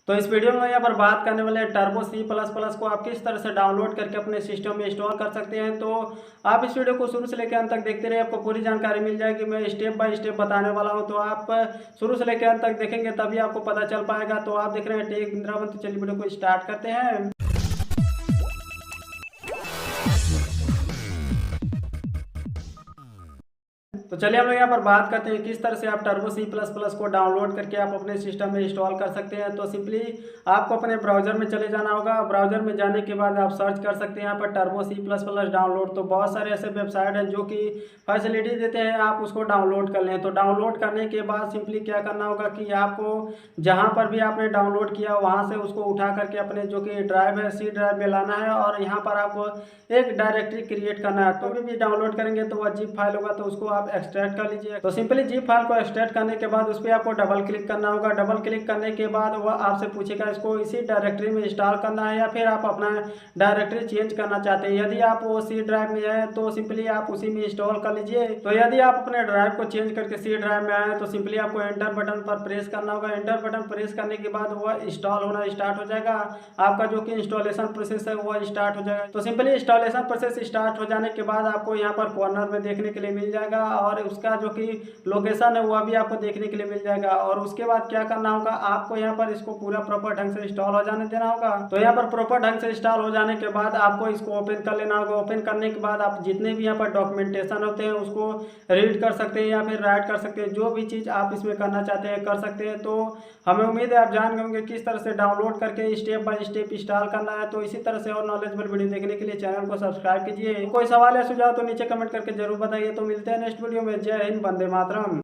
तो इस वीडियो में यहाँ पर बात करने वाले टर्बो C++ को आप किस तरह से डाउनलोड करके अपने सिस्टम में इंस्टॉल कर सकते हैं। तो आप इस वीडियो को शुरू से लेकर अंत तक देखते रहिए, आपको पूरी जानकारी मिल जाएगी। मैं स्टेप बाय स्टेप बताने वाला हूं, तो आप शुरू से लेकर अंत तक देखेंगे तभी आपको पता चल पाएगा। तो आप देख रहे हैं टेक विंद्रावन, तो चलिए वीडियो को स्टार्ट करते हैं। तो चलिए हम लोग यहाँ पर बात करते हैं किस तरह से आप टर्बो C++ को डाउनलोड करके आप अपने सिस्टम में इंस्टॉल कर सकते हैं। तो सिंपली आपको अपने ब्राउज़र में चले जाना होगा। ब्राउज़र में जाने के बाद आप सर्च कर सकते हैं यहाँ पर टर्बो C++ डाउनलोड। तो बहुत सारे ऐसे वेबसाइट हैं जो कि फैसिलिटी देते हैं, आप उसको डाउनलोड कर लें। तो डाउनलोड करने के बाद सिंपली क्या करना होगा कि आपको जहाँ पर भी आपने डाउनलोड किया वहाँ से उसको उठा करके अपने जो कि ड्राइव है C ड्राइव में लाना है, और यहाँ पर आपको एक डायरेक्टरी क्रिएट करना है। तो भी डाउनलोड करेंगे तो वह जिप फाइल होगा, तो उसको आप एक्सट्रैक्ट कर लीजिए। तो सिंपली जिप फाइल को एक्सट्रैक्ट करने के बाद उस पर आपको डबल क्लिक करना होगा। डबल क्लिक करने के बाद वह आपसे पूछेगा इसको इसी डायरेक्टरी में इंस्टॉल करना है या फिर आप अपना डायरेक्टरी चेंज करना चाहते हैं। यदि आप वो C ड्राइव में है तो सिंपली आप उसी में इंस्टॉल कर लीजिए। तो यदि आप अपने ड्राइव को चेंज करके C ड्राइव में आए तो सिंपली आपको एंटर बटन पर प्रेस करना होगा। एंटर बटन प्रेस करने के बाद वह इंस्टॉल होना स्टार्ट हो जाएगा। आपका जो कि इंस्टॉलेशन प्रोसेस है वह स्टार्ट हो जाएगा। तो सिंपली इंस्टॉलेशन प्रोसेस स्टार्ट हो जाने के बाद आपको यहाँ पर कॉर्नर में देखने के लिए मिल जाएगा, और उसका जो कि लोकेशन है वह भी आपको देखने के लिए मिल जाएगा। और उसके बाद क्या करना होगा, आपको यहाँ पर इसको पूरा प्रॉपर ढंग से इंस्टॉल हो जाने देना होगा। तो यहाँ पर प्रॉपर ढंग से इंस्टॉल हो जाने के बाद आपको इसको ओपन कर लेना होगा। ओपन करने के बाद आप जितने भी यहाँ पर डॉक्यूमेंटेशन होते हैं उसको रीड कर सकते हैं या फिर राइट कर सकते हैं। जो भी चीज़ आप इसमें करना चाहते हैं कर सकते हैं। तो हमें उम्मीद है आप जान गए होंगे किस तरह से डाउनलोड करके स्टेप बाय स्टेप इंस्टॉल करना है। तो इसी तरह से और नॉलेजेबल वीडियो देखने के लिए चैनल को सब्सक्राइब कीजिए। कोई सवाल या सुझाव तो नीचे कमेंट करके जरूर बताइए। तो मिलते हैं नेक्स्ट वीडियो में। जय हिंद, वंदे मातरम।